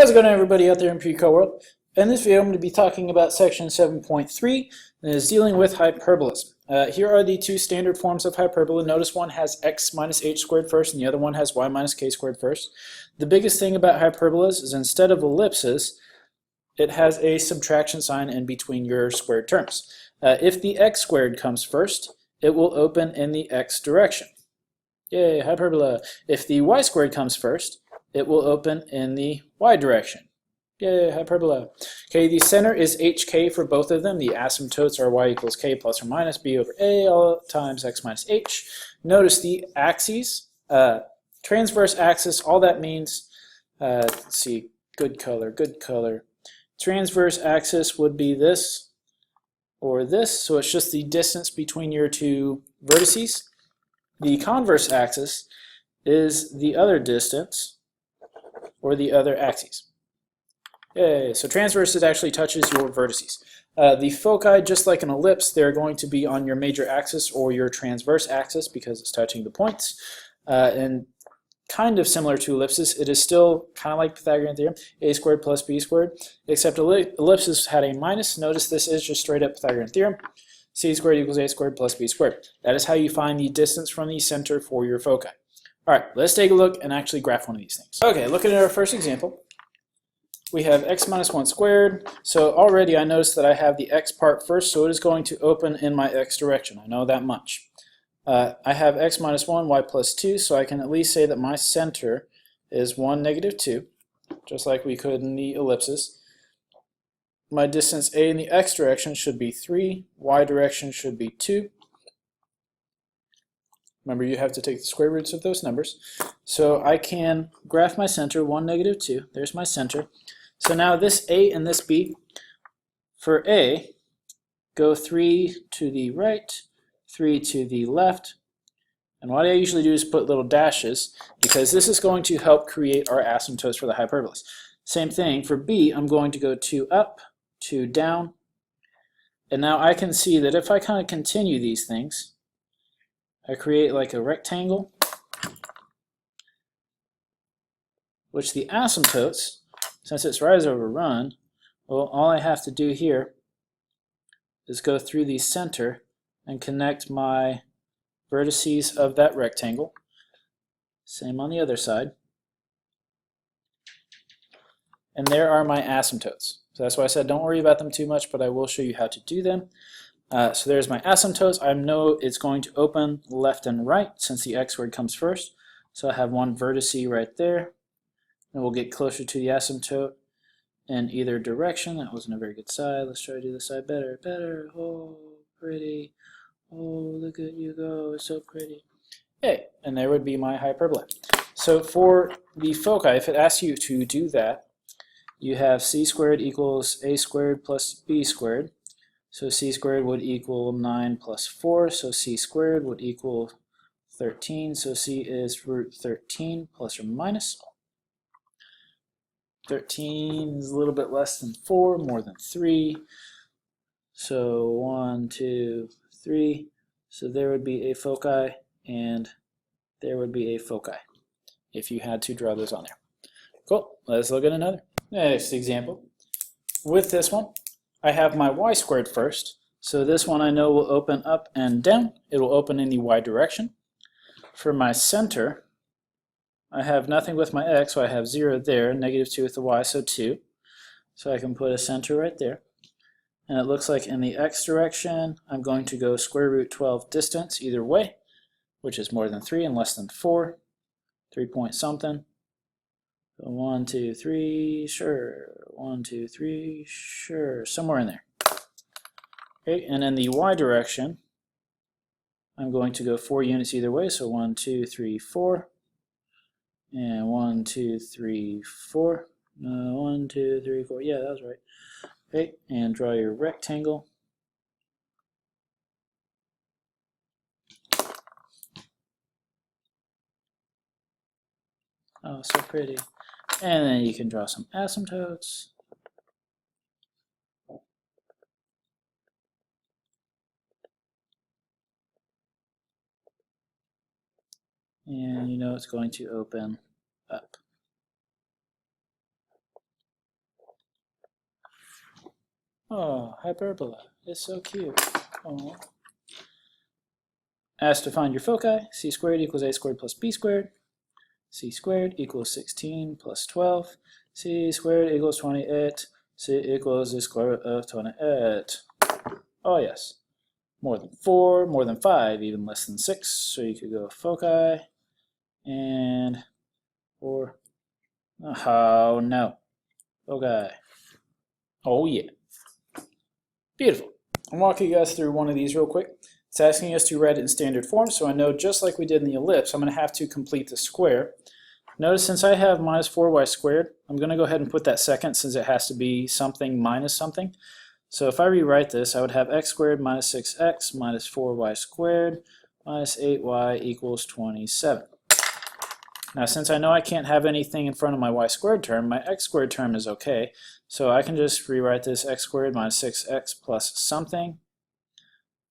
How's it going, everybody out there in pre-co world? In this video I'm going to be talking about section 7.3 and is dealing with hyperbolas. Here are the two standard forms of hyperbola. Notice one has x minus h squared first and the other one has y minus k squared first. The biggest thing about hyperbolas is instead of ellipses, it has a subtraction sign in between your squared terms. If the x squared comes first, it will open in the x direction. Yay, hyperbola. If the y squared comes first, it will open in the y direction. Yay, hyperbola. Okay, the center is hk for both of them. The asymptotes are y equals k plus or minus b over a all times x minus h. Notice the axes, transverse axis, all that means, let's see, good color. Transverse axis would be this or this, so it's just the distance between your two vertices. The converse axis is the other distance, or the other axes. Yay, so transverse, it actually touches your vertices. The foci, just like an ellipse, they're going to be on your major axis or your transverse axis because it's touching the points. And kind of similar to ellipses, it is still kind of like Pythagorean theorem, a squared plus b squared, except ellipses had a minus. Notice this is just straight up Pythagorean theorem. C squared equals a squared plus b squared. That is how you find the distance from the center for your foci. All right, let's take a look and actually graph one of these things. Okay, looking at our first example, we have x minus 1 squared. So already I noticed that I have the x part first, so it is going to open in my x direction. I know that much. I have x minus 1, y plus 2, so I can at least say that my center is 1, negative 2, just like we could in the ellipses. My distance a in the x direction should be 3, y direction should be 2. Remember, you have to take the square roots of those numbers. So I can graph my center, 1, negative 2. There's my center. So now this a and this b, for a, go 3 to the right, 3 to the left. And what I usually do is put little dashes because this is going to help create our asymptotes for the hyperbolas. Same thing, for b, I'm going to go 2 up, 2 down. And now I can see that if I kind of continue these things, I create like a rectangle, which the asymptotes, since it's rise over run, well, all I have to do here is go through the center and connect my vertices of that rectangle. Same on the other side. And there are my asymptotes. So that's why I said don't worry about them too much, but I will show you how to do them. So there's my asymptotes. I know it's going to open left and right since the x squared comes first. So I have one vertice right there. And we'll get closer to the asymptote in either direction. That wasn't a very good side. Let's try to do this side better. Oh, pretty. Oh, look at you go. It's so pretty. Hey, and there would be my hyperbola. So for the foci, if it asks you to do that, you have c squared equals a squared plus b squared. So c squared would equal 9 plus 4, so c squared would equal 13. So c is root 13 plus or minus. 13 is a little bit less than 4, more than 3. So 1, 2, 3. So there would be a foci, and there would be a foci, if you had to draw those on there. Cool, let's look at another. Next example. With this one, I have my y squared first, so this one I know will open up and down. It will open in the y direction. For my center, I have nothing with my x, so I have 0 there, negative 2 with the y, so 2. So I can put a center right there. And it looks like in the x direction, I'm going to go square root 12 distance either way, which is more than 3 and less than 4, 3 point something. So 1, 2, 3, sure. 1, 2, 3, sure. Somewhere in there. Okay, and in the y direction, I'm going to go 4 units either way. So 1, 2, 3, 4. And 1, 2, 3, 4. 1, 2, 3, 4. Yeah, that was right. Okay, and draw your rectangle. Oh, so pretty. And then you can draw some asymptotes. And you know it's going to open up. Oh, hyperbola. It's so cute. Oh. Asked to find your foci. C squared equals a squared plus b squared. C squared equals 16 plus 12. C squared equals 28. C equals the square root of 28. Oh yes. More than 4, more than 5, even less than 6. So you could go foci and 4. Oh no. Foci. Oh yeah. Beautiful. I'm walking you guys through one of these real quick. It's asking us to write it in standard form, so I know just like we did in the ellipse, I'm going to have to complete the square. Notice since I have minus 4y squared, I'm going to go ahead and put that second since it has to be something minus something. So if I rewrite this, I would have x squared minus 6x minus 4y squared minus 8y equals 27. Now since I know I can't have anything in front of my y squared term, my x squared term is okay. So I can just rewrite this x squared minus 6x plus something.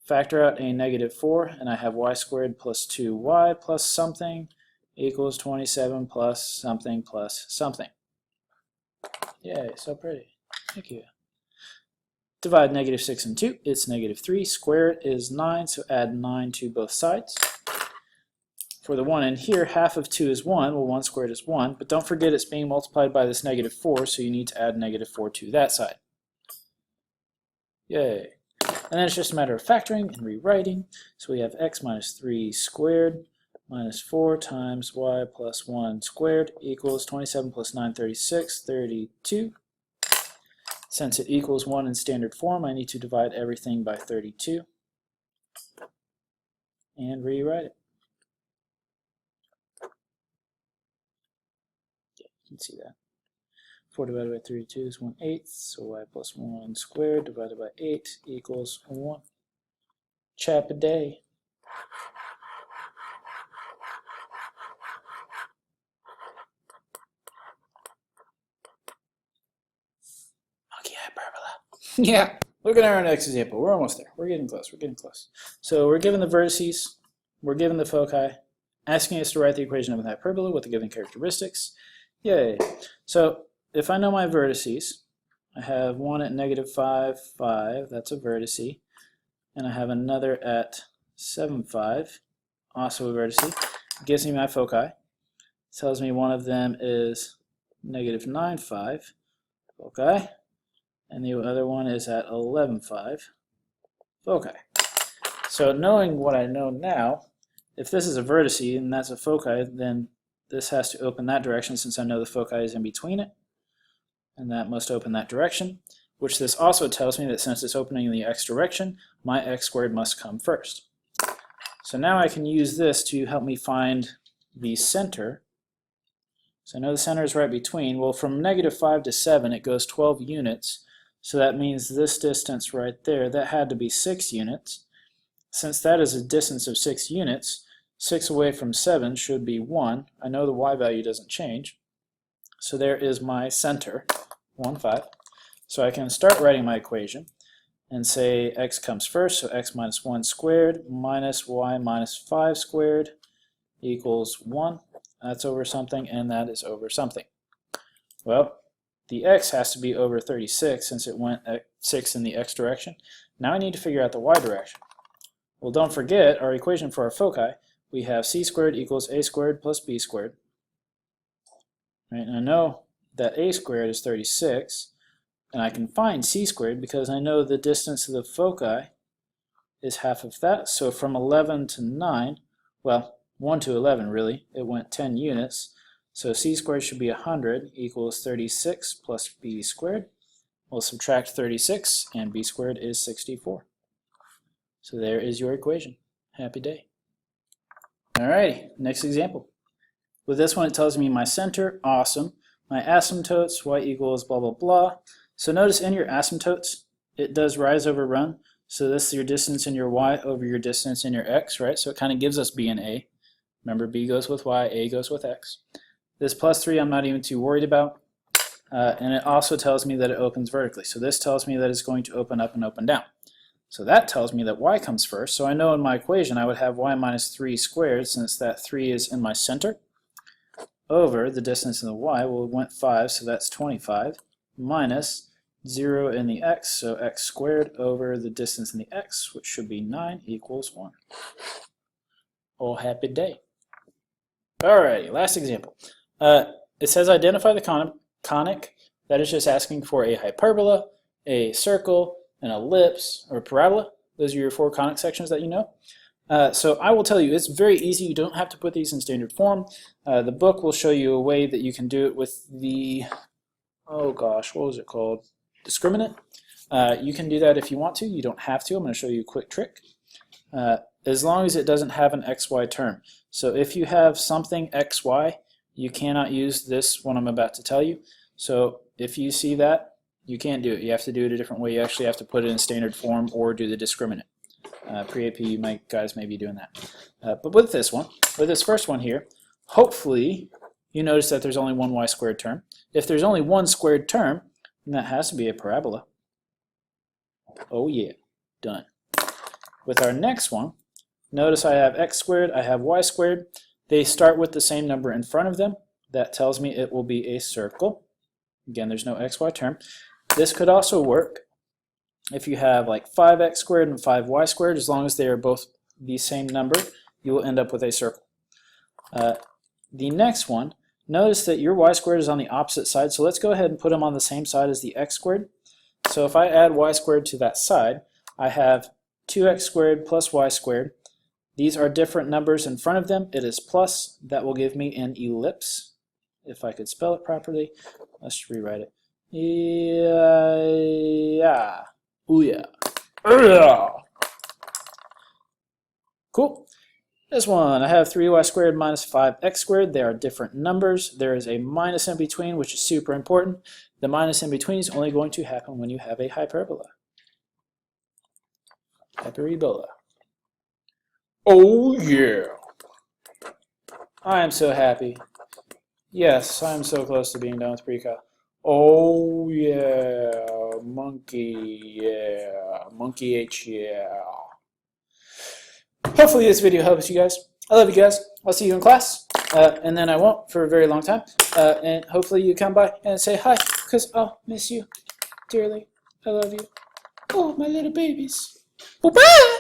Factor out a negative 4, and I have y squared plus 2y plus something equals 27 plus something plus something. Yay, so pretty. Thank you. Divide negative 6 and 2, it's negative 3. Square it is 9, so add 9 to both sides. For the 1 in here, half of 2 is 1. Well, 1 squared is 1, but don't forget it's being multiplied by this negative 4, so you need to add negative 4 to that side. Yay. And then it's just a matter of factoring and rewriting. So we have x minus 3 squared minus 4 times y plus 1 squared equals 27 plus 9, 36, 32. Since it equals 1 in standard form, I need to divide everything by 32 and rewrite it. Yeah, you can see that. 4 divided by 32 is 1/8, so y plus 1 squared divided by 8 equals 1. Chap a day. Monkey hyperbola. Yeah, look at our next example. We're almost there. We're getting close. We're getting close. So we're given the vertices, we're given the foci, asking us to write the equation of an hyperbola with the given characteristics. Yay. So if I know my vertices, I have one at negative 5, 5, that's a vertice, and I have another at 7, 5, also a vertice. It gives me my foci. It tells me one of them is negative 9, 5, foci, and the other one is at 11, 5, foci. So knowing what I know now, if this is a vertice and that's a foci, then this has to open that direction since I know the foci is in between it. And that must open that direction, which this also tells me that since it's opening in the x direction, my x squared must come first. So now I can use this to help me find the center. So I know the center is right between. Well, from negative 5 to 7, it goes 12 units. So that means this distance right there, that had to be 6 units. Since that is a distance of 6 units, 6 away from 7 should be 1. I know the y value doesn't change. So there is my center, 1, 5. So I can start writing my equation and say x comes first, so x minus 1 squared minus y minus 5 squared equals 1. That's over something, and that is over something. Well, the x has to be over 36 since it went 6 in the x direction. Now I need to figure out the y direction. Well, don't forget our equation for our foci. We have c squared equals a squared plus b squared. Right, and I know that a squared is 36, and I can find c squared because I know the distance of the foci is half of that. So from 11 to 9, well, 1 to 11 really, it went 10 units. So c squared should be 100 equals 36 plus b squared. We'll subtract 36, and b squared is 64. So there is your equation. Happy day. Alrighty, next example. With this one, it tells me my center, awesome. My asymptotes, y equals blah, blah, blah. So notice in your asymptotes, it does rise over run. So this is your distance in your y over your distance in your x, right? So it kind of gives us b and a. Remember, b goes with y, a goes with x. This plus 3 I'm not even too worried about. And it also tells me that it opens vertically. So this tells me that it's going to open up and open down. So that tells me that y comes first. So I know in my equation I would have y minus 3 squared, since that 3 is in my center, over the distance in the y. Well, it went 5, so that's 25, minus 0 in the x, so x squared over the distance in the x, which should be 9 equals 1. Oh, happy day. Alrighty, last example. It says identify the conic. That is just asking for a hyperbola, a circle, an ellipse, or a parabola. Those are your 4 conic sections that you know. So I will tell you, it's very easy. You don't have to put these in standard form. The book will show you a way that you can do it with the, oh gosh, what was it called? Discriminant. You can do that if you want to. You don't have to. I'm going to show you a quick trick. As long as it doesn't have an xy term. So if you have something xy, you cannot use this one I'm about to tell you. So if you see that, you can't do it. You have to do it a different way. You actually have to put it in standard form or do the discriminant. Pre-AP, you guys may be doing that. But with this one, with this first one here, hopefully you notice that there's only one y squared term. If there's only one squared term, then that has to be a parabola. Oh yeah, done. With our next one, notice I have x squared, I have y squared. They start with the same number in front of them. That tells me it will be a circle. Again, there's no xy term. This could also work if you have like 5x squared and 5y squared. As long as they are both the same number, you will end up with a circle. The next one, notice that your y squared is on the opposite side, so let's go ahead and put them on the same side as the x squared. So if I add y squared to that side, I have 2x squared plus y squared. These are different numbers in front of them. It is plus. That will give me an ellipse. If I could spell it properly, let's rewrite it. Yeah. Ooh yeah. Cool. This one, I have 3y squared minus 5x squared. They are different numbers. There is a minus in between, which is super important. The minus in between is only going to happen when you have a hyperbola. Hyperbola. Oh yeah. I am so happy. Yes, I'm so close to being done with pre-cal. Oh yeah, monkey, yeah, monkey H, yeah. Hopefully this video helps you guys. I love you guys. I'll see you in class, and then I won't for a very long time. And hopefully you come by and say hi, because I'll miss you dearly. I love you. Oh, my little babies. Bye-bye.